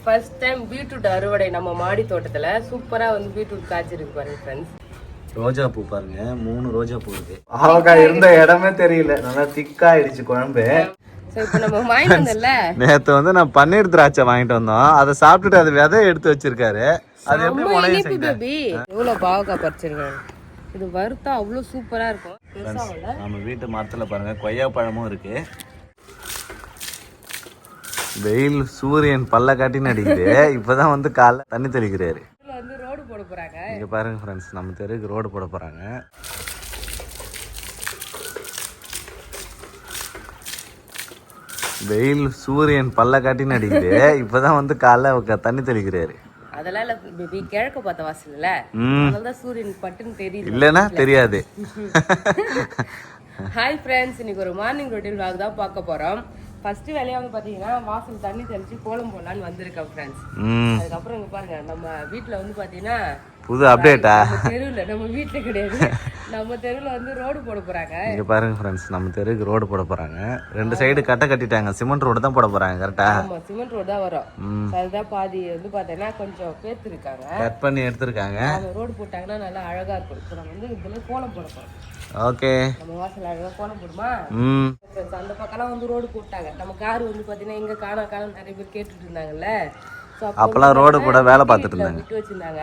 First time beetroot அறுவடை நம்ம மாடி தோட்டத்துல சூப்பரா வந்து பீட்ரூட் காய்ச்சிருக்கு பாருங்க ஃப்ரெண்ட்ஸ். ரோஜா பூ பாருங்க, 3 ரோஜா பூ இருக்கு. ஆவக்காய் இருந்த இடமே தெரியல, நல்லா திக்காயிடுச்சு குழம்பு. இப்போ நம்ம வாங்கிட்டு வந்தோம்ல, நேத்து வந்து நான் பன்னீர் திராட்சை வாங்கிட்டு வந்தோம். அதை சாப்பிட்டுட்டு அது விதை எடுத்து வச்சிருக்காரு. அது எப்படி முளைய பேபி எவ்வளவு பாவக்காய் பறிச்சிருக்காங்க. இது வறுத்தா அவ்வளவு சூப்பரா இருக்கும். நம்ம வீட்டு மரத்துல பாருங்க கொய்யா பழமும் இருக்கு. வெயில் சூரியன் பல்ல காட்டின்னு அடிக்குது. இப்பதான் வந்து காலைல தண்ணி தெளிக்கிறாரு. வந்து ரோடு போட போறாங்க. இங்க பாருங்க ஃப்ரெண்ட்ஸ், நம்ம தெருவுக்கு ரோடு போட போறாங்க. வெயில் சூரியன் பல்ல காட்டின்னு அடிக்குது. இப்பதான் வந்து காலைல தண்ணி தெளிக்கிறாரு. அதெல்லாம் இல்ல பேபி, கிழக்கு பார்த்த வாசல் இல்ல, அதனாலதான் சூரியன் பட்டுன்னு தெரியுது. இல்லன்னா தெரியாது. ஹாய் ஃப்ரெண்ட்ஸ், இன்னைக்கு ஒரு மார்னிங் ரொட்டீன் vlog தான் பார்க்க போறோம். ஃபர்ஸ்ட் வேலையா வந்து பாத்தீங்கன்னா வாசல் தண்ணி தெளிச்சு கோலம் போடலான்னு வந்திருக்கேன் ஃப்ரெண்ட்ஸ். அதுக்கப்புறம் இங்க பாருங்க, நம்ம வீட்டுல வந்து பாத்தீங்கன்னா புது அப்டேட்டா, தெருவுல, நம்ம வீட்டுல கிடையாது, நம்ம தெருவுல வந்து ரோடு போட போறாங்க. இங்க பாருங்க ஃப்ரெண்ட்ஸ், நம்ம தெருவுக்கு ரோடு போட போறாங்க. 2 சைடு கட்டிட்டாங்க. சிமெண்ட் ரோடு தான் போட போறாங்க. கரெக்டா? ஆமா, சிமெண்ட் ரோடு தான் வரும். அதுதான் பாதி வந்து பாத்தீங்கன்னா கொஞ்சம் பேத்து இருக்காங்க, கட் பண்ணி எடுத்திருக்காங்க. அந்த ரோடு போட்டாங்கன்னா நல்லா அழகா இருக்கும். இப்போ நம்ம வந்து இதுல கோலம் போட போறோம். ஓகே, நம்ம வாசல் அழகா கோலம் போடுமா. அந்த பக்கம்லாம் வந்து ரோடு போட்டாங்க. நம்ம கார் வந்து பாத்தீங்கன்னா இங்க காண நிறைய பேர் கேட்டுட்டு இருந்தாங்கல்ல. அப்பெல்லாம் ரோடு போட வேலை பார்த்துட்டு இருந்தாங்க, விட்டு வச்சிருந்தாங்க.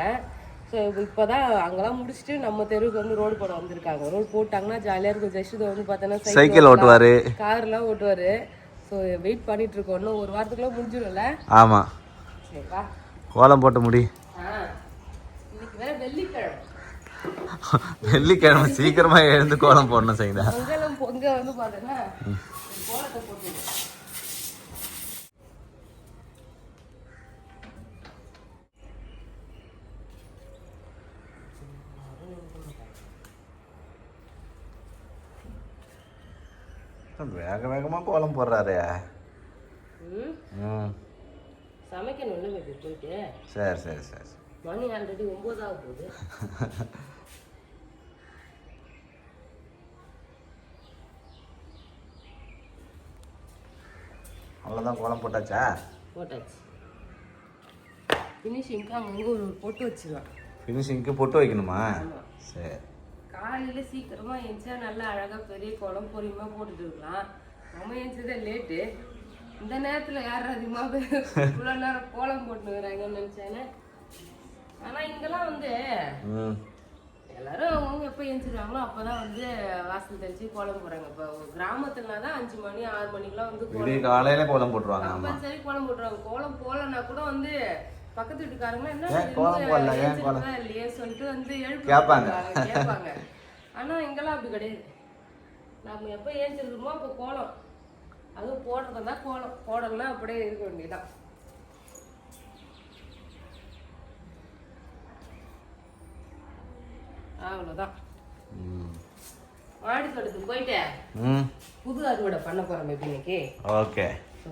ஸோ இப்போதான் அங்கெல்லாம் முடிச்சுட்டு நம்ம தெருவுக்கு வந்து ரோடு போட வந்திருக்காங்க. ரோடு போட்டாங்கன்னா ஜாலியாக இருக்கும். ஜெஷுதை வந்து பார்த்தோன்னா சைக்கிள் ஓட்டுவாரு, கார்லாம் ஓட்டுவாரு. ஸோ வெயிட் பண்ணிட்டு இருக்கோம். இன்னும் ஒரு வாரத்துக்குள்ள முடிஞ்சிடும்ல. ஆமா, சரி வா கோலம் போட்டு முடி. இன்னைக்கு வேற வெள்ளிக்கிழமை. வெள்ளிக்கிழமை சீக்கிரமா எழுந்து கோலம் போடணும். செய்தா பொங்க வந்து பார்த்தோன்னா கோலத்தை போட்டு வேக வேகமா கோலம் போடுறாரு. சமைக்கணும் இல்லை போயிட்டு. சரி சரி சரி, மணி ஆல்ரெடி 9 ஆக போகுது. அவ்வளோதான், கோலம் போட்டாச்சா? போட்டாச்சு. ஃபினிஷிங்க்கு அங்கே ஒரு பொட்டு வச்சிடலாம். ஃபினிஷிங்க்கு பொட்டு வைக்கணுமா? சரி. காலையில சீக்கிரமா எழுந்தா நல்லா அழகா பெரிய கோலம் பொறியமா போட்டுட்டு இருக்கலாம். நம்ம எழுந்ததே லேட்டு. இந்த நேரத்துல யாரும் அதிகமாக இவ்வளோ நேரம் கோலம் போட்டுக்கிறாங்கன்னு நினைச்சானே. ஆனா இங்கெல்லாம் வந்து எல்லாரும் அவங்க எப்போ எழுந்திருவாங்களோ அப்பதான் வந்து வாசல் தெளிச்சு கோலம் போடுறாங்க. இப்போ கிராமத்துலதான் 5 மணி 6 மணிக்கெல்லாம் வந்து காலையில கோலம் போட்டுருவாங்க. கம்பல்சரி கோலம் போட்டுருவாங்க. கோலம் போடலன்னா கூட வந்து பக்கத்து வீட்டுக்காரங்க என்ன இல்லையே சொல்லிட்டு வந்து கேட்பாங்க. ஆனா இங்கெல்லாம் அப்படி கிடையாது. நம்ம எப்ப ஏஞ்சிருக்கோமோ அப்ப கோலம், அதுவும் போடுறதுனா கோலம், போடலாம் அப்படியே இருக்க வேண்டியதான். அவ்வளவுதான். மாடி தோட்டத்துக்கு போயிட்டு புது அறுவடை பண்ண போறோம் இன்னைக்கு. ஓகே,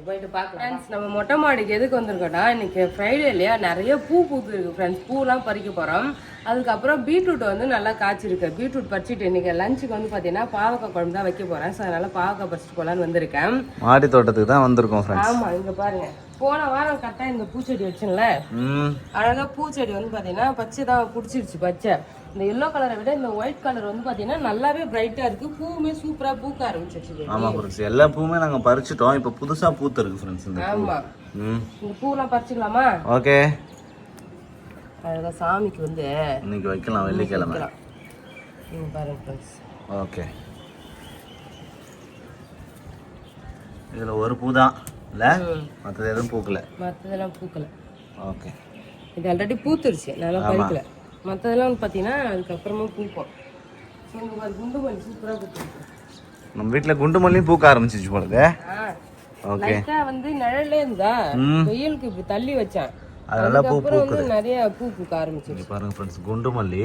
போயிட்டு பார்க்கலாம். நம்ம மொட்டை மாடிக்கு எதுக்கு வந்திருக்கோம்னா, இன்னைக்கு ஃப்ரைடே இல்லையா, நிறைய பூ பூத்து இருக்கு ஃப்ரெண்ட்ஸ். பூலாம் பறிக்க போறோம். அதுக்கப்புறம் பீட்ரூட் வந்து நல்லா காய்ச்சிருக்கு. பீட்ரூட் பறிச்சுட்டு இன்னைக்கு லஞ்சுக்கு வந்து பாத்தீங்கன்னா பாவக்காய் குழம்பு தான் வைக்க போறேன். ஸோ அதனால பாவக்காய் பறிச்சுட்டு போலான்னு வந்திருக்கேன். மாடி தோட்டத்துக்கு தான் வந்திருக்கோம் ஃப்ரெண்ட்ஸ். ஆமா, இங்க பாருங்க, போன வாரம் கரெக்டா இந்த பூச்செடி வச்சுல, அழகா பூச்செடி வந்து பாத்தீங்கன்னா பச்சை தான் பிடிச்சிருச்சு. பச்சை இந்த எல்லோ கலரை விட இந்த ஒயிட் கலர் வந்து பாத்தீங்கன்னா நல்லாவே பிரைட்டா இருக்கு. பூவுமே சூப்பரா பூக்க ஆரம்பிச்சிருச்சு. ஆமா ஃப்ரெண்ட்ஸ், எல்லா பூவுமே நாங்க பறிச்சிட்டோம். இப்போ புதுசா பூத்து இருக்கு ஃப்ரெண்ட்ஸ். ஆமா, இந்த பூலாம் பறிச்சுக்கலாமா? ஓகே, அழகா சாமிக்கு வந்து இன்னைக்கு வைக்கலாம், வெள்ளிக்கிழமை. இங்க பாருங்க ஃப்ரெண்ட்ஸ். ஓகே, இதுல ஒரு பூ தான் இல்ல, மற்றது எதுவும் பூக்கல. மற்றதெல்லாம் பூக்கல. ஓகே, இது ஆல்ரெடி பூத்துருச்சு, நல்லா பறிக்கல. மற்றதெல்லாம் பார்த்தீங்கன்னா அதுக்கப்புறமா பூக்கும். ஸோ இங்கே குண்டு மல்லி சூப்பராக பூத்துருக்கு. நம்ம வீட்டில் குண்டு மல்லியும் பூக்க ஆரம்பிச்சிச்சு போலது. ஓகே, வந்து நிழல்லே இருந்தா வெயிலுக்கு இப்படி தள்ளி வச்சேன், அதனால பூ பூக்குது. நிறைய பூ பூக்க ஆரம்பிச்சிருச்சு. பாருங்க ஃப்ரெண்ட்ஸ், குண்டு மல்லி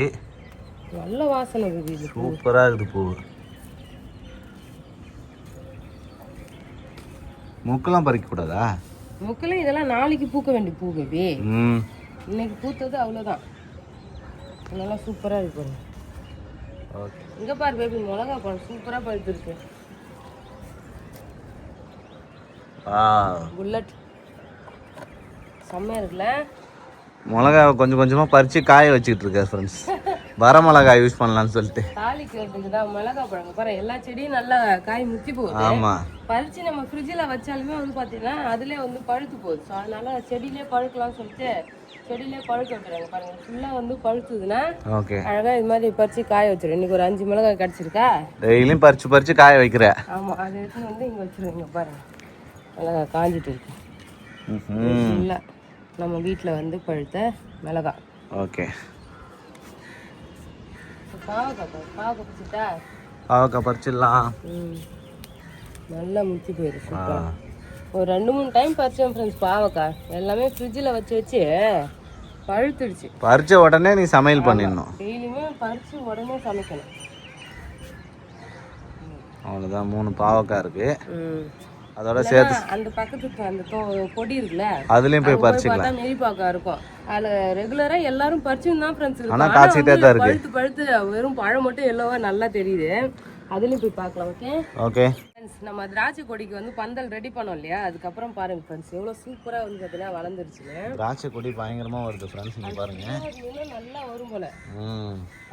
நல்ல வாசனை இருக்குது, சூப்பரா இருக்குது பூ. முக்கெல்லாம் பறிக்க கூடாதா? முக்கெல்லாம் இதெல்லாம் நாளைக்கு பூக்க வேண்டிய பூ பேபி. இன்னைக்கு பூத்தது அவ்வளோதான். நல்லா சூப்பரா இருக்கு. ஓகே, இங்க பாரு பேபி, மிளகா பழம் சூப்பரா பழுத்துருக்கு. புல்லட் செம்மையா இருக்குல்ல. மிளகாவை கொஞ்சம் கொஞ்சமாக பறித்து காய வச்சுக்கிட்டு இருக்காரு ஃப்ரெண்ட்ஸ். வர மிளகாய் யூஸ் பண்ணலான்னு சொல்லிட்டு. தாளிக்கிறதுக்கு தான் மிளகா பழங்க பாரு, எல்லா செடியும் நல்லா காய் முத்தி போகுது. ஆமாம், பறிச்சு நம்ம ஃப்ரிட்ஜில் வச்சாலுமே வந்து பார்த்தீங்கன்னா அதுலேயே வந்து பழுத்து போகுது. ஸோ அதனால செடியிலே பழுக்கலாம்னு சொல்லிட்டு செடியிலே பழுக்க வைக்கிறாங்க பாருங்க. ஃபுல்லாக வந்து பழுத்துதுன்னா ஓகே, அழகாக இது மாதிரி பறிச்சு காய வச்சிடும். இன்னைக்கு ஒரு 5 மிளகாய் கிடச்சிருக்கா, டெய்லியும் பறித்து பறித்து காய வைக்கிறேன். ஆமாம், அதை எடுத்துன்னு வந்து இங்கே வச்சிருவீங்க பாருங்க. மிளகா காஞ்சிட்டு இருக்கு. ஃபுல்லாக நம்ம வீட்டில் வந்து பழுத்த மிளகா. ஓகே, பாவக்காய் பறிச்சுட்டா பாவக்காய் பறிச்சிடலாம். நல்லா முத்தி போயிடுது. சூப்பராக ஒரு 2-3 டைம் பறிச்சேன் ஃப்ரெண்ட்ஸ் பாவக்காய். எல்லாமே ஃப்ரிட்ஜில் வச்சு வச்சு பழுத்துடுச்சு. பறிச்ச உடனே நீ சமையல் பண்ணிடணும். டெய்லியுமே பறிச்சு உடனே சமைக்கணும். அவ்வளோதான், 3 பாவக்காய் இருக்கு. அதோட சேர்த்து அந்த பக்கத்துக்கு அந்த கொடி இருக்குல்ல, அதுலயும் போய் பறிச்சுக்கலாம். நெறிப்பாக்கா இருக்கும். அதுல ரெகுலரா எல்லாரும் பறிச்சுன்னு தான் ஃப்ரெண்ட்ஸ் இருக்கு. ஆனா காய்ச்சிட்டே தான் இருக்கு. பழுத்து பழுத்து வெறும் பழம் மட்டும் எல்லோவா நல்லா தெரியுது. அதுலயும் போய் பார்க்கலாம். ஓகே ஓகே ஃப்ரெண்ட்ஸ், நம்ம திராட்சை கொடிக்கு வந்து பந்தல் ரெடி பண்ணோம் இல்லையா, அதுக்கப்புறம் பாருங்க ஃப்ரெண்ட்ஸ் எவ்வளவு சூப்பரா வந்து பார்த்தீங்கன்னா வளர்ந்துருச்சுன்னு. திராட்சை கொடி பயங்கரமா வருது ஃப்ரெண்ட்ஸ், இங்க பாருங்க. இன்னும் நல்லா வரும் போல.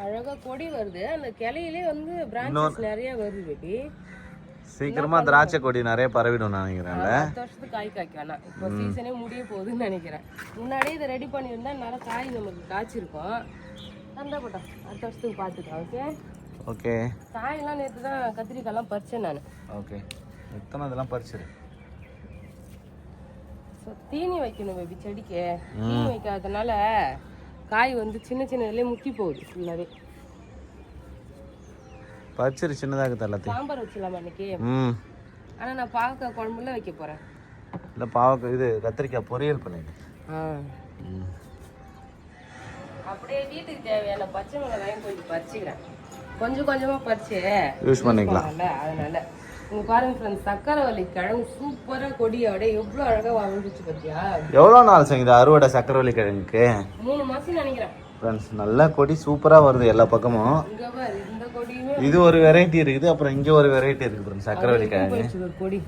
அழகா கொடி வருது. அந்த கிளையிலே வந்து பிரான்ச்சஸ் நிறைய வருது பேபி. சீக்கிரமா திராட்சை கொடி நிறைய பரவிடும் நினைக்கிறேன். 10 வருஷத்துக்கு காய் காய்க்கும். ஆனா இப்போ சீசனே முடிய போகுதுன்னு நினைக்கிறேன். முன்னாடியே இதை ரெடி பண்ணியிருந்தா நிறைய காய் நமக்கு காய்ச்சிருக்கும். சந்தப்பட்டோம், அடுத்த வருஷத்துக்கு பார்த்துக்கலாம். ஓகே ஓகே, காயெல்லாம் நேற்று தான் கத்திரிக்காயெல்லாம் பறிச்சேன் நான். ஓகே, எத்தனை இதெல்லாம் பறிச்சிரு. ஸோ தீனி வைக்கணும் பேபி செடிக்கு. தீனி வைக்காததுனால காய் வந்து சின்ன சின்னதுலேயே முத்தி போகுது ஃபுல்லாகவே. பறிச்சிரு, சின்னதாக தரலாம். சாம்பார் வச்சிடலாமா இன்னைக்கு? ஆனால் நான் பாவக்காய் குழம்புல வைக்க போகிறேன். இல்லை, பாவக்காய் இது கத்திரிக்காய் பொரியல் பண்ணிடு. அப்படியே வீட்டுக்கு தேவையான பச்சை மிளகாயும் கொஞ்சம் பறிச்சுக்கிறேன். கொஞ்சம் கொஞ்சமாக பறிச்சு யூஸ் பண்ணிக்கலாம். அதனால இங்க பாருங்க ஃப்ரெண்ட்ஸ், சக்கரவள்ளி கிழங்கு சூப்பரா கொடியோட எவ்வளோ அழகா வளர்ந்துச்சு பார்த்தியா? எவ்வளோ நாள் செஞ்சது அறுவடை சக்கரவள்ளி கிழங்குக்கு? 3 மாசம் நினைக்கிறேன் ஃப்ரெண்ட்ஸ். நல்ல கொடி சூப்பரா வருது எல்லா பக்கமும். இங்க பாரு, இந்த கொடியுமே இது ஒரு வெரைட்டி இருக்குது, அப்புறம் இங்க ஒரு வெரைட்டி இருக்கு ஃப்ரெண்ட்ஸ் சக்கரவள்ளி கிழங்கு. கொடி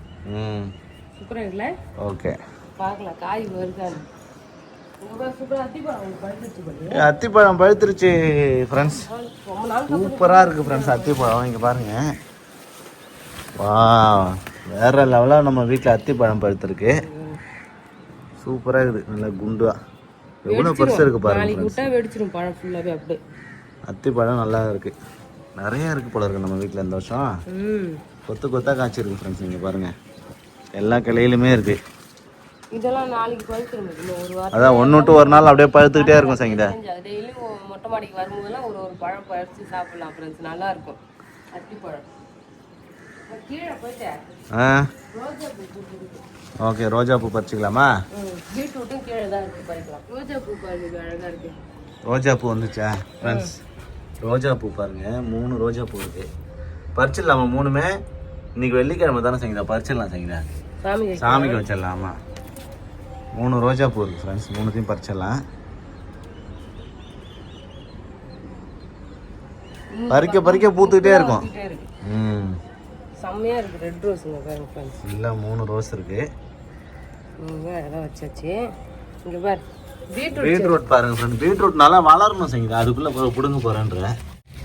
சூப்பரா இருக்குல்ல? ஓகே, பார்க்கலாம் காய் வருதான்னு. அத்திப்பழம் பழுத்துருச்சு ஃப்ரெண்ட்ஸ். சூப்பரா இருக்கு ஃப்ரெண்ட்ஸ் அத்திப்பழம். இங்க பாருங்க, வா வேற லெவலா நம்ம வீட்டில் அத்திப்பழம் பழுத்துருக்கு. சூப்பரா இருக்குது, நல்லா குண்டுவா. எவ்வளவு பெருசா இருக்கு பாருங்க. வெடிச்சிரும் பழம் ஃபுல்லாவே. அப்படியே அத்திப்பழம் நல்லா இருக்கு, நிறைய இருக்கு போல இருக்கு நம்ம வீட்டில் இந்த வருஷம். கொத்து கொத்தா காய்ச்சிருக்கு ஃப்ரெண்ட்ஸ். நீங்க பாருங்க, எல்லா கிளையிலுமே இருக்கு. இதெல்லாம் நாளைக்கு பழுத்துரும். ஒரு வாரம் அதான் ஒன்று விட்டு ஒரு நாள் அப்படியே பழுத்துக்கிட்டே இருக்கும் சங்கீதா. டெய்லியும் மொட்டை மாடிக்கு வரும்போதெல்லாம் ஒரு பழம் பறிச்சு சாப்பிடலாம் ஃப்ரெண்ட்ஸ், நல்லா இருக்கும் அத்திப்பழம். கீழே போயிட்டேன். ஓகே, ரோஜா பூ பறிச்சுக்கலாமா? பீட்ரூட்டும் கீழே தான் இருக்கு, பறிக்கலாம். ரோஜா பூ பாருங்க, அழகா இருக்கு. ரோஜா பூ வந்துச்சா ஃப்ரெண்ட்ஸ்? ரோஜா பூ பாருங்க, 3 ரோஜா பூ இருக்கு. பறிச்சிடலாமா 3மே? இன்னைக்கு வெள்ளிக்கிழமை தானே சங்கீதா, பறிச்சிடலாம் சங்கீதா, சாமிக்கு வச்சிடலாம். ஆமாம், 3 ரோஜா பூ இருக்கு ஃப்ரெண்ட்ஸ், 3த்தையும் பறிச்சிடலாம். பறிக்க பறிக்க பூத்துக்கிட்டே இருக்கும். செம்மையா இருக்கு. ரெட் ரோஸுங்க பாருங்க ஃப்ரெண்ட்ஸ். இல்லை 3 ரோஸ் இருக்கு. அழகாக வச்சாச்சு. இங்கே பாரு பீட்ரூட் பாருங்க ஃப்ரெண்ட்ஸ். பீட்ரூட் நல்லா வளரணும் சங்கீதா, அதுக்குள்ளே பிடுங்க போகிறேன்ற.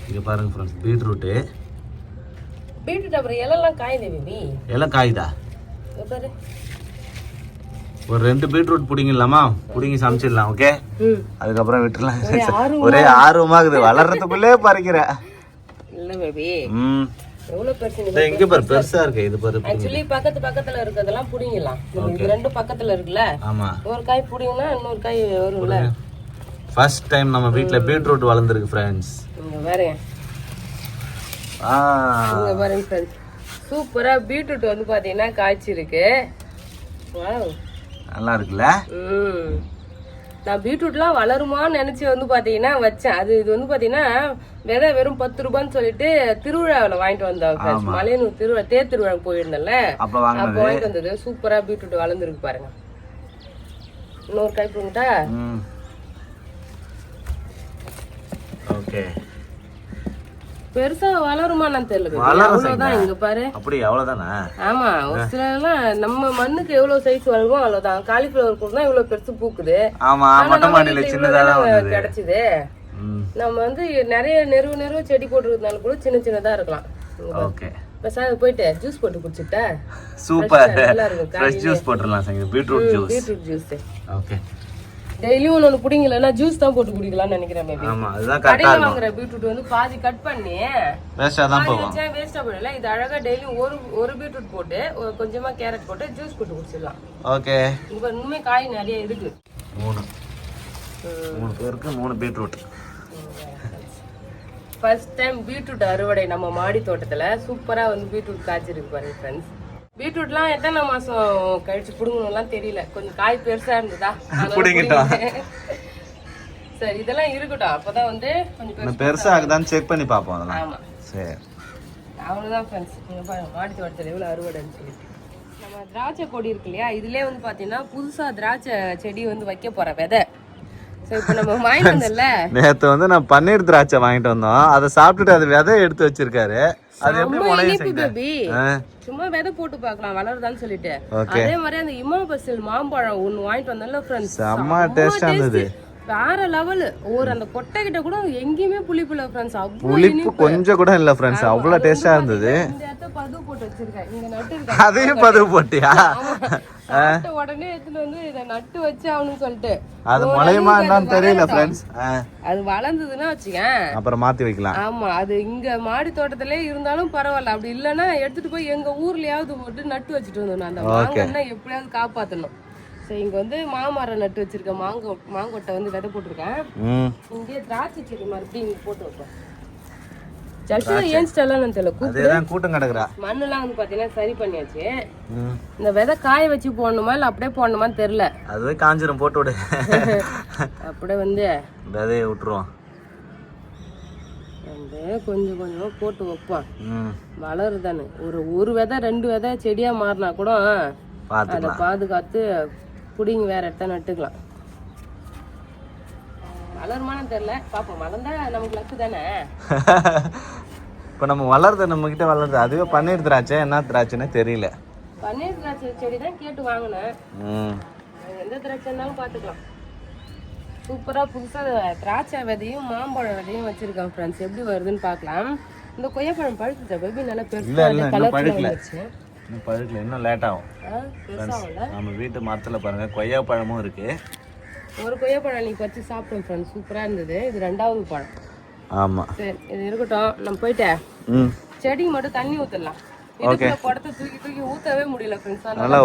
இங்கே பாருங்க ஃப்ரெண்ட்ஸ், பீட்ரூட்டு. பீட்ரூட் அப்புறம் இலெல்லாம் காயுது பேபி. எல்லாம் காயுதா? பாரு, ஒரு 2 பீட்ரூட் பிடிங்கலாமா? பிடிங்கி சமைச்சிடலாம். ஓகே, அதுக்கப்புறம் விட்டுலாம். ஒரே ஆர்வமாகுது, வளர்றதுக்குள்ளே பறிக்கிற. இல்லை பேபி, எவ்வளவு பெருசு இங்க பாரு, பெருசா இருக்கு. இது பாரு, ஆக்சுவலி பக்கத்துல இருக்கிறதெல்லாம் புடிங்கலாம். இது 2 பக்கத்துல இருக்குல்ல, ஆமா, ஒரு காய் புடிங்கனா இன்னொரு காய் வரும்ல. ஃபர்ஸ்ட் டைம் நம்ம வீட்ல பீட்ரூட் வளர்ந்திருக்கு ஃப்ரெண்ட்ஸ். இங்க பாருங்க, இங்க பாருங்க ஃப்ரெண்ட்ஸ், சூப்பரா பீட்ரூட் வந்து பாத்தீங்கன்னா காய்ச்சி இருக்கு. வாவ், நல்லா இருக்குல்ல? நான் பீட்ரூட்லாம் வளருமான்னு நினைச்சு வந்து பாத்தீங்கன்னா வச்சேன். அது இது வந்து பாத்தீங்கன்னா விதை வெறும் 10 ரூபான்னு சொல்லிட்டு திருவிழாவில் வாங்கிட்டு வந்தோம். மலையனூர் திருவிழா, தேர் திருவிழா போயிருந்தேன்ல, அப்ப வாங்கிட்டு வந்தது. சூப்பரா பீட்ரூட் வளர்ந்துருக்கு பாருங்க. இன்னொரு காய் போங்கட்டா? ஓகே, பெருசா வளருமான்னு தெரியல வளரும் அவ்வளவுதான். இங்க பாரு. அப்படி அவ்வளவுதானே? ஆமா, ஒரு சில எல்லாம் நம்ம மண்ணுக்கு எவ்வளவு சைஸ் வளருமோ அவ்வளவுதான். காலிஃபிளவர் கூட தான் இவ்வளவு பெருசு பூக்குது. ஆமா, மொட்டை மாடியில சின்னதா தான் கிடைச்சது. நம்ம வந்து நிறைய நெருவு செடி போட்டுருக்கனால கூட சின்ன சின்னதா இருக்கலாம். ஓகே, பேசாம போயிட்டு ஜூஸ் போட்டு குடிச்சிட்டா சூப்பர். ஃப்ரெஷ் ஜூஸ் போட்டுறலாம் சங்கீதா. Beetroot juice. ஓகே, டெய்லியும் ஒன்று குடிங்களா ஜூஸ் தான் போட்டு குடிக்கலாம்னு நினைக்கிறேன். மேபி ஆமா, அதுதான் கரெக்ட்டா கடையில வாங்குற பீட்ரூட் வந்து பாதி கட் பண்ணி வேஸ்டா தான் போகும். வேஸ்டா போடல. இது அழகா டெய்லியும் ஒரு பீட்ரூட் போட்டு கொஞ்சமா கேரட் போட்டு ஜூஸ் போட்டு குடிச்சிடலாம். ஓகே, இப்போ இன்னுமே காய் நிறைய இருக்கு. 3 பேருக்கு 3 பீட்ரூட். ஃபர்ஸ்ட் டைம் பீட்ரூட் அறுவடை நம்ம மாடி தோட்டத்துல. சூப்பரா வந்து பீட்ரூட் காய்ச்சிருக்கு பாருங்க ஃப்ரெண்ட்ஸ். பீட்ரூட்லாம் எத்தனை மாசம் கழிச்சு புடுங்கணும்லாம் தெரியல. கொஞ்சம் காய் பெருசா இருந்ததா சரி, இதெல்லாம் இருக்கட்டும். அப்பதான் வந்து கொஞ்சம் பெருசா இருக்குதான்னு செக் பண்ணி பார்ப்போம் அதெல்லாம். ஆமா, சரி, அவ்வளவுதான் ஃப்ரெண்ட்ஸ். நீங்க பாருங்க மாடி தோட்டத்துல எவ்வளவு அறுவடைன்னு சொல்லிட்டு. நம்ம திராட்சை கொடி இருக்கு இல்லையா, இதுலயே வந்து பாத்தீங்கன்னா புதுசா திராட்சை செடி வந்து வைக்க போற விதை. சோ இப்போ நம்ம வாங்கிட்டு வந்தோம்ல, நேத்து வந்து நான் பன்னீர் திராட்சை வாங்கிட்டு வந்தோம். அதை சாப்பிட்டுட்டு அது விதை எடுத்து வச்சிருக்காரு. அது எப்படி முளையும் பேபி? சும்மா விதை போட்டு பார்க்கலாம் வளருதான்னு சொல்லிட்டு. அதே மாதிரி அந்த இமாபசில் மாம்பழம் ஒன்னு வாங்கிட்டு வந்தோம்ல ஃப்ரெண்ட்ஸ், செம்ம டேஸ்டா இருந்தது. வேற லெவல். அந்த கொட்டை கிட்ட கூட எங்கேயுமே புளிப்பு இல்ல ஃப்ரெண்ட்ஸ். புளிப்பு கொஞ்சம் கூட இல்ல ஃப்ரெண்ட்ஸ், அவ்வளவு டேஸ்டா இருந்தது. இந்த இடத்த பது போட்டு வச்சிருக்கேன். இங்க நட்டு இருக்கேன். அதையும் பது போட்டியா? உடனே எடுத்துட்டு வந்து இதை நட்டு வச்சு அவனு சொல்லிட்டு அது மலையமா என்னன்னு தெரியல ஃப்ரெண்ட்ஸ். அது வளர்ந்ததுன்னா வச்சுக்கேன் அப்புறம் மாத்தி வைக்கலாம். ஆமா, அது இங்க மாடி தோட்டத்திலே இருந்தாலும் பரவாயில்ல. அப்படி இல்லைன்னா எடுத்துட்டு போய் எங்க ஊர்லயாவது போட்டு நட்டு வச்சுட்டு வந்தோம். அந்த மாங்கன்னா எப்படியாவது காப்பாத்தணும். சரி, இங்க வந்து மாமரம் நட்டு வச்சிருக்கேன். மாங்கொட்டை வந்து விதை போட்டிருக்கேன். இங்கே திராட்சை செடி மறுபடியும் இங்க போட்டு வைப்பேன். கூட்டம் கிடக்குறா. மண்ணெல்லாம் வந்து பாத்தீங்கன்னா சரி பண்ணியாச்சு. இந்த விதை காய வச்சு போடணுமா இல்ல அப்படியே போடணுமான்னு தெரியல. அதுவே காஞ்சிரும், போட்டு விடு. அப்படியே வந்து விதையை விட்டுருவோம். கொஞ்சம் கொஞ்சமா போட்டு வைப்பான். வளருதானு ஒரு விதை 2 விதை செடியா மாறினா கூட அதை பாதுகாத்து புடிங்க வேற இடத்த நட்டுக்கலாம். வளருமானு தெரியல, பாப்போம். வளர்ந்தா நமக்கு லக்கு தானே. இப்ப நம்ம வளருது, நம்ம கிட்ட வளருது. அதுவே பன்னீர் திராட்சை என்ன திராட்சைன்னு தெரியல. பன்னீர் திராட்சை செடி தான் கேட்டு வாங்கினேன். எந்த திராட்சை இருந்தாலும் பாத்துக்கலாம். சூப்பரா புதுசா திராட்சை விதையும் மாம்பழம் விதையும் வச்சிருக்கேன் ஃப்ரெண்ட்ஸ். எப்படி வருதுன்னு பாக்கலாம். இந்த கொய்யாப்பழம் பழுத்துச்சா பேபி? நல்லா பெருசா பழுக்கல, இன்னும் லேட் ஆகும். நம்ம வீட்டு மரத்துல பாருங்க கொய்யாப்பழமும் இருக்கு. ஒரு கொய்யாப்பழம் நீ பறிச்சு சாப்பிட்டோம் ஃப்ரெண்ட்ஸ், சூப்பரா இருந்தது. இது 2வது பழம். ஆமா, சரி, இது இருக்கட்டும். நம்ம போயிட்டு செடிக்கு மட்டும் தண்ணி ஊத்தலாம். குடத்தை தூக்கி ஊத்தவே முடியல ஃப்ரெண்ட்ஸ். நல்லா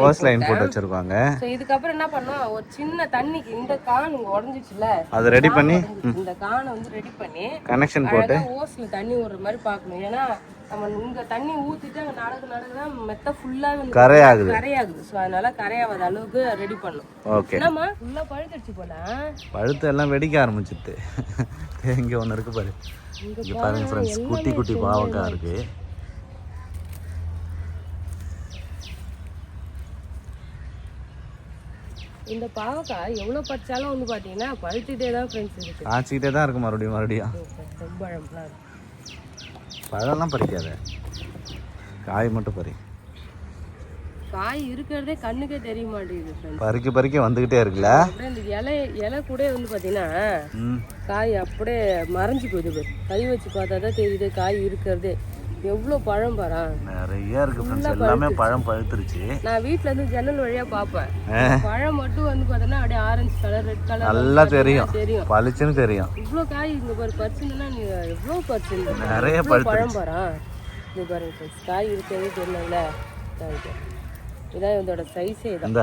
ஓஸ் லைன் போட்டு வச்சிருக்காங்க. சோ இதுக்கப்புறம் என்ன பண்ணோம், ஒரு சின்ன தண்ணிக்கு இந்த கான் இங்க உடைஞ்சிச்சுல, அதை ரெடி பண்ணி இந்த கானை வந்து ரெடி பண்ணி கனெக்ஷன் போட்டு ஓஸ்ல தண்ணி ஊறுற மாதிரி பார்க்கணும். ஏன்னா நம்ம இங்க தண்ணி ஊத்திட்டு அங்க நடக்குதான் மெத்த ஃபுல்லா கரையாகுது. சோ அதனால கரையாவாத அளவுக்கு ரெடி பண்ணும். ஓகே, என்னமா ஃபுல்லா பழுத்துச்சு போல. பழுத்து எல்லாம் வெடிக்க ஆரம்பிச்சிட்டு. இங்க ஒண்ணு இருக்கு பாரு, இங்க பாருங்க ஃப்ரெண்ட்ஸ், குட்டி குட்டி பாவக்காய் இருக்கு. இந்த பாவக்காய் எவ்வளவு பறிச்சாலும் வந்து பாத்தீங்கன்னா பழுத்துட்டே தான் ஃப்ரெண்ட்ஸ் இருக்கு. காய்ச்சிட்டே தான் இருக்கு. மறுபடியும் பழம்லாம் பறிக்காத, காய் மட்டும் பறி. காய் இருக்கிறதே கண்ணுக்கே தெரிய மாட்டேங்குது. பறிக்க வந்துகிட்டே இருக்குல்ல. இந்த இலை கூட வந்து பாத்தீங்கன்னா காய் அப்படியே மறைஞ்சு போகுது. கை வச்சு பார்த்தாதான் தெரியுது காய் இருக்கிறதே. எவ்வளவு பழம் பாரா, நிறைய இருக்கு ஃப்ரெண்ட்ஸ். எல்லாமே பழம் பழுத்துருச்சு. நான் வீட்ல இருந்து ஜன்னல் வழியா பாப்பேன். பழம் மட்டும் வந்து பாத்தீங்கன்னா அப்படியே ஆரஞ்சு கலர், ரெட் கலர் நல்லா தெரியும், பளிச்சுன்னு தெரியும். இவ்வளவு காய் இங்க பாரு பறிச்சுன்னா நீ எவ்வளவு பறிச்சு நிறைய பழம் பாரா. இது பாருங்க ஃப்ரெண்ட்ஸ், காய் இருக்கவே தெரியல. இதான் இதோட சைஸே தான்.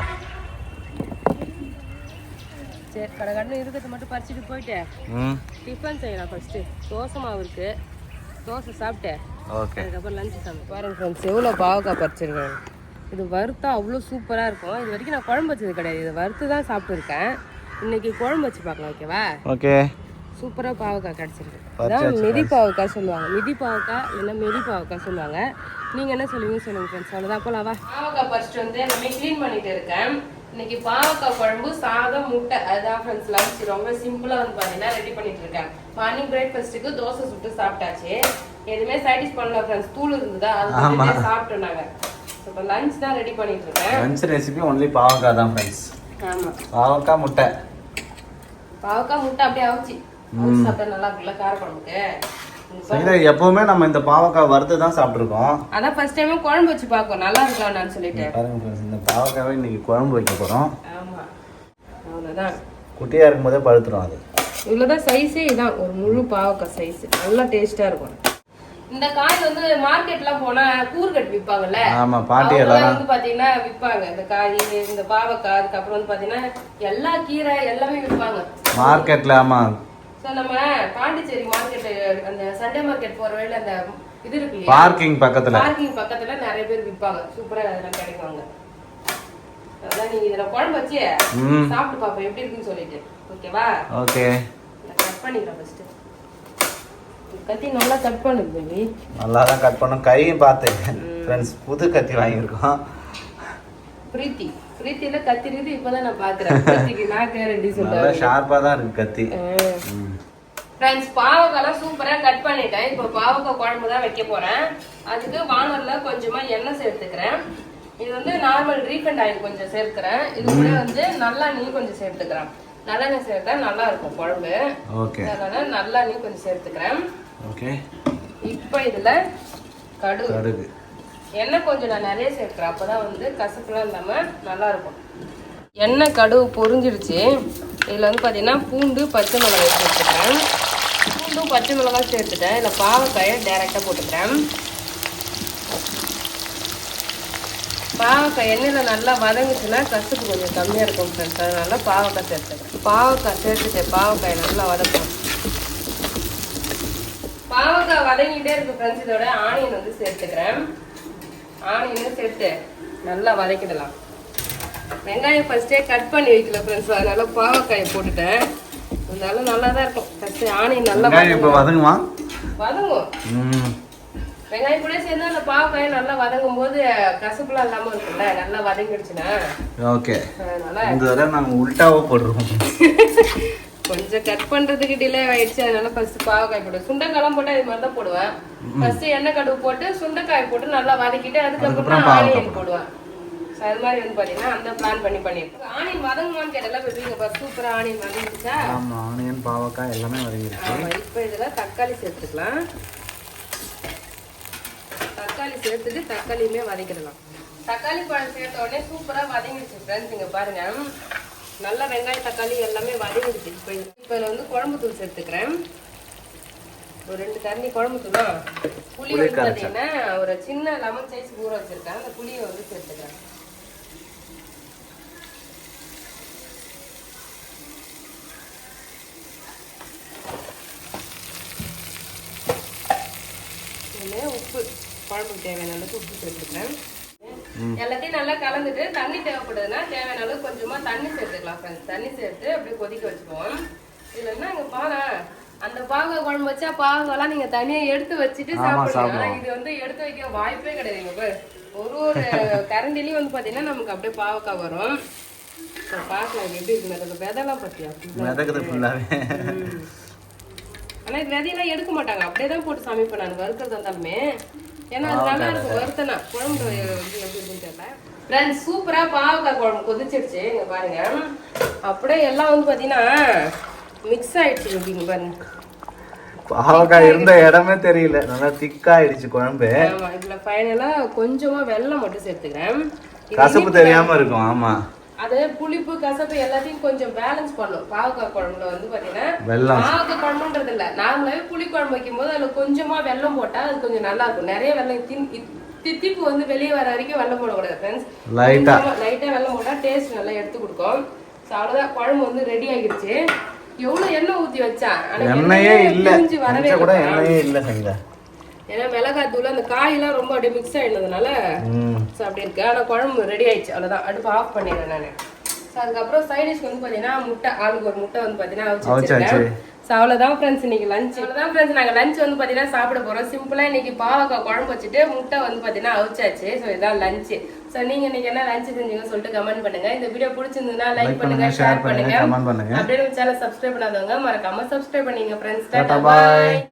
சரி, கடை இருக்கிறது மட்டும் பறிச்சுட்டு போயிட்டேன். டிஃபன் செய்யலாம். ஃபர்ஸ்ட் தோசை மாவு இருக்கு, தோசை சாப்பிட்டேன். அதுக்கப்புறம் லஞ்ச் சாப்பிட்டு பாருங்க ஃப்ரெண்ட்ஸ், எவ்வளோ பாவக்காய் பறிச்சிருக்கேன். இது வறுத்தா அவ்வளோ சூப்பராக இருக்கும். இது வரைக்கும் நான் குழம்பு வச்சது கிடையாது, இது வறுத்து தான் சாப்பிட்டுருக்கேன். இன்னைக்கு குழம்பு வச்சு பார்க்கலாம். ஓகேவா? ஓகே. சூப்பராக பாவக்காய் கிடச்சிருக்கு. அதான் மிதி பாவக்காய் சொல்லுவாங்க. மிதி பாவக்காய் இல்லைன்னா மெதி பாவக்காய் சொல்லுவாங்க. நீங்கள் என்ன சொல்லுவீங்க சொல்லுங்கள் ஃப்ரெண்ட்ஸ். அவ்வளோதான் போலாவா? பாவக்காய் ஃபர்ஸ்ட் வந்து எல்லாமே க்ளீன் பண்ணிட்டு இருக்கேன். இன்னைக்கு பாவக்காய் குழம்பு, சாதம், முட்டை. அதுதான் ஃப்ரெண்ட்ஸ் லஞ்ச். ரொம்ப சிம்பிளா வந்து பாத்தீங்கன்னா ரெடி பண்ணிட்டு இருக்கேன். மார்னிங் பிரேக்ஃபாஸ்ட்டுக்கு தோசை சுட்டு சாப்பிட்டாச்சு. எதுவுமே சைடிஷ் பண்ணல ஃப்ரெண்ட்ஸ். தூள் இருந்ததா அது சாப்பிட்டோம் நாங்க. இப்போ லஞ்ச் தான் ரெடி பண்ணிட்டு இருக்கேன். லஞ்ச் ரெசிபி ஒன்லி பாவக்காய் தான் ஃப்ரெண்ட்ஸ். ஆமா, பாவக்காய் முட்டை. பாவக்காய் முட்டை அப்படியே அவிச்சு சாப்பிட்டா நல்லா இருக்குல்ல காரக்குழம்புக்கு. எப்பவுமே நம்ம இந்த பாவக்காய் வறுத்து தான் சாப்பிட்டுருக்கோம். அதான் ஃபர்ஸ்ட் டைம் குழம்பு வச்சு பார்ப்போம் நல்லா இருக்கலாம்னு சொல்லிட்டு. பாருங்க ஃப்ரெண்ட்ஸ், இந்த பாவக்காவை இன்னைக்கு குழம்பு வைக்க போறோம். ஆமா, அவ்வளவுதான். குட்டியா இருக்கும்போதே பழுத்துரும். அது இவ்வளவுதான் சைஸே. இதான் ஒரு முழு பாவக்காய் சைஸ். நல்லா டேஸ்டா இருக்கும். இந்த காய் வந்து மார்க்கெட்லாம் போனா கூறுகட்டு விற்பாங்கல்ல. ஆமா, பாட்டி எல்லாம் வந்து பாத்தீங்கன்னா விற்பாங்க இந்த காய், இந்த பாவக்காய். அதுக்கப்புறம் வந்து பாத்தீங்கன்னா எல்லா கீரை எல்லாமே விற்பாங்க மார்க்கெட்ல. ஆமா. சோ நம்ம பாண்டிச்சேரி மார்க்கெட், அந்த சண்டே மார்க்கெட் போற வழியில அந்த இது இருக்கு இல்லையா, பார்க்கிங் பக்கத்துல நிறைய பேர் விற்பாங்க. சூப்பரா அதெல்லாம் கிடைக்குவாங்க. அதான் நீங்க இதுல குழம்பு வச்சு சாப்பிட்டு பாப்போம் எப்படி இருக்குன்னு சொல்லிட்டு. ஓகேவா? ஓகே. கட் பண்ணிக்கலாம் ஃபர்ஸ்ட். கத்தி நல்லா கட் பண்ணுது பேபி. நல்லா தான் கட் பண்ணோம். கையும் பார்த்து ஃப்ரெண்ட்ஸ் புது கத்தி வாங்கியிருக்கோம். பிரீத்தில கத்தி இருக்கு. இப்பதான் நான் பாக்குறேன். பிரீத்திக்கு நான் கேரண்டி சொல்றேன். நல்லா ஷார்ப்பா தான் இருக்கு கத்தி. ஃப்ரெண்ட்ஸ் பாவக்காய் சூப்பரா கட் பண்ணிட்டேன். இப்போ பாவக்காய் குழம்பு தான் வைக்க போறேன். அதுக்கு வானல்ல கொஞ்சமா எண்ணெய் சேர்த்துக்கிறேன். இது வந்து நார்மல் ரீஃபைண்ட் ஆயில் கொஞ்சம் சேர்க்கிறேன். இது கூட வந்து நல்லெண்ணெய் கொஞ்சம் சேர்த்துக்கிறேன். நல்லெண்ணெய் சேர்த்தா நல்லா இருக்கும் குழம்பு. ஓகே. அதனால நல்லெண்ணெய் கொஞ்சம் சேர்த்துக்கிறேன். ஓகே. இப்போ இதுல கடுகு. எண்ணெய் கொஞ்சம் நான் நிறைய சேர்க்கிறேன். அப்பதான் வந்து கசப்புலாம் இல்லாம நல்லா இருக்கும். எண்ணெய் கடுகு பொரிஞ்சிடுச்சு. இதுல வந்து பாத்தீங்கன்னா பூண்டு பச்சை மிளகாய் சேர்த்துக்கிறேன். பூண்டும் பச்சை மிளகாய் சேர்த்துட்டேன். இதுல பாவக்காயை டைரக்டா போட்டுக்கிறேன். பாவக்காய் எண்ணெயில நல்லா வதங்குச்சுன்னா கசப்பு கொஞ்சம் கம்மியா இருக்கும் ஃப்ரெண்ட்ஸ். அதனால பாவக்காய் சேர்த்துக்கிறேன். பாவக்காய் சேர்த்துட்டு பாவக்காயை நல்லா வதக்கணும். பாவக்காய் வதங்கிட்டே இருக்கு ஃப்ரெண்ட்ஸ். இதோட ஆனியன் வந்து சேர்த்துக்கிறேன். ஆனியனும் சேர்த்து நல்லா வதக்கிடலாம். வெங்காயம் ஃபர்ஸ்டே கட் பண்ணி வைக்கல ஃப்ரெண்ட்ஸ். அதனால பாவக்காயை போட்டுட்டேன். அதனால நல்லா தான் இருக்கும். ஃபர்ஸ்ட் ஆனியன் நல்லா வதங்கும். வெங்காயம் கூட சேர்ந்து அந்த பாவக்காயை நல்லா வதங்கும் போது கசப்புலாம் இல்லாம இருக்கும்ல. நல்லா வதங்கிடுச்சுன்னா ஓகே. இந்த தடவை நாங்க உல்டாவா போடுறோம். கொஞ்சம் கட் பண்றதுக்கு டிலே ஆயிடுச்சு. அதனால ஃபர்ஸ்ட் பாவக்காய் போடுவேன். சுண்டைக்காய் போட்டா இது மாதிரி தான் போடுவேன். ஃபர்ஸ்ட் எண்ணெய் கடுகு போட்டு சுண்டைக்காய் போட்டு நல்லா வதக்கிட்டு அதுக்கப்புறம் ஆனியன் போடுவேன். அது மாதிரி வந்து பாத்தீங்கன்னா அந்த பிளான் பண்ணிருக்கேன். ஆனியன் வதங்குமான்னு கேட்டல பேபிங்க. சூப்பரா ஆனியன் வதங்கிடுச்சா? ஆமா, ஆனியன் பாவக்காய் எல்லாமே வதங்கிடுச்சு. ஆமா, இப்போ இதுல தக்காளி சேர்த்துக்கலாம். தக்காளி சேர்த்துட்டு தக்காளியுமே வதக்கிடலாம். தக்காளி பழம் சேர்த்த உடனே சூப்பரா வதங்கிடுச்சு ஃப்ரெண்ட்ஸ். இங்க பாருங்க, நல்லா வெங்காயம் தக்காளி எல்லாமே வதங்கிடுச்சு. இப்போ இதுல வந்து குழம்பு தூள் சேர்த்துக்கிறேன். ஒரு 2 கரண்டி குழம்பு தூள் தான். புளி வந்து பாத்தீங்கன்னா ஒரு சின்ன லெமன் சைஸ் ஊற வச்சிருக்கேன். அந்த புளியை வந்து சேர்த்துக்கிறேன். உப்பு, குழம்புக்கு தேவையான அளவுக்கு உப்பு சேர்த்துக்கிறேன். எல்லாத்தையும் நல்லா கலந்துட்டு தண்ணி தேவைப்படுதுன்னா தேவையான அளவுக்கு கொஞ்சமா தண்ணி சேர்த்துக்கலாம் ஃப்ரெண்ட்ஸ். தண்ணி சேர்த்து அப்படியே கொதிக்க வச்சுக்குவோம். இதுல என்ன இங்க பாரு, அந்த பாவக்காய் குழம்பு வச்சா பாவக்காய்லாம் நீங்க தனியா எடுத்து வச்சுட்டு சாப்பிடுங்க. இது வந்து எடுத்து வைக்க வாய்ப்பே கிடையாதுங்க. ஒரு கரண்டிலையும் வந்து பாத்தீங்கன்னா நமக்கு அப்படியே பாவக்காய் வரும். பாக்கலாம் எப்படி இருக்கு. விதெல்லாம் பத்தியா ஆனா இது விதையெல்லாம் எடுக்க மாட்டாங்க. அப்படியே தான் போட்டு சமைப்பேன் நான் வறுக்கிறது இருந்தாலுமே. ஏன்னா அது நல்லா இருக்கும். வறுத்தனா குழம்பு எப்படி இருக்குன்னு தெரியல ஃப்ரெண்ட்ஸ். சூப்பரா பாவக்காய் குழம்பு கொதிச்சிருச்சு. இங்க பாருங்க, அப்படியே எல்லாம் வந்து பாத்தீங்கன்னா மிக்ஸ் ஆயிடுச்சு. அப்படிங்க பாருங்க, பாவக்காய் இருந்த இடமே தெரியல. நல்லா திக்காயிடுச்சு குழம்பு. ஆமா, இதுல ஃபைனலா கொஞ்சமா வெல்லம் மட்டும் சேர்த்துக்கிறேன். கசப்பு தெரியாம இருக்கும். ஆமா, அது புளிப்பு கசப்பு எல்லாத்தையும் கொஞ்சம் பேலன்ஸ் பண்ணும். பாவக்காய் குழம்புல வந்து பாத்தீங்கன்னா பாவக்காய் குழம்புன்றது இல்ல, நார்மலாவே புளி குழம்பு வைக்கும் போது அதுல கொஞ்சமா வெல்லம் போட்டா அது கொஞ்சம் நல்லா இருக்கும். நிறைய வெல்லம் தித்திப்பு வந்து வெளியே வர வரைக்கும் வெல்லம் போடக்கூடாது ஃப்ரெண்ட்ஸ். லைட்டா வெல்லம் போட்டா டேஸ்ட் நல்லா எடுத்து கொடுக்கும். ஸோ அவ்வளவுதான், குழம்பு வந்து ரெடி ஆகிடுச்சு. எவ்வளவு எண்ணெய் ஊத்தி வச்சா எண்ணெயே இல்ல. ஏன்னா மிளகாய் தூள் அந்த காயெல்லாம் ரொம்ப அப்படியே மிக்ஸ் ஆயிடுறதுனால அப்படி இருக்கு. ஆனா குழம்பு ரெடி ஆயிடுச்சு. அவ்வளவுதான், அடுப்பு ஆஃப் பண்ணிடுறேன் நான். அதுக்கப்புறம் சைடிஷ்க்கு வந்து பாத்தீங்கன்னா முட்டை, ஆளுக்கு ஒரு முட்டை வந்து பாத்தீங்கன்னா அவிச்சு வச்சிருக்கேன். ஸோ அவ்வளோதான் ஃப்ரெண்ட்ஸ் இன்னைக்கு லஞ்ச். அவ்வளோதான் ஃப்ரெண்ட்ஸ், நாங்கள் லஞ்ச் வந்து பார்த்தீங்கன்னா சாப்பிட போகிறோம். சிம்பிளாக இன்னைக்கு பாவக்காய் குழம்பு வச்சுட்டு முட்டை வந்து பார்த்தீங்கன்னா அவிச்சாச்சு. ஸோ இதான் லஞ்சு. ஸோ நீங்கள் இன்னைக்கு என்ன லஞ்ச் செஞ்சீங்கன்னு சொல்லிட்டு கமெண்ட் பண்ணுங்க. இந்த வீடியோ பிடிச்சிருந்ததுன்னா லைக் பண்ணுங்க, ஷேர் பண்ணுங்க, கமெண்ட் பண்ணுங்க. அப்படியே சேனல் சப்ஸ்கிரைப் பண்ணாதவங்க மறக்காம சப்ஸ்கிரைப் பண்ணீங்க ஃப்ரெண்ட்ஸ். டாடா பாய்.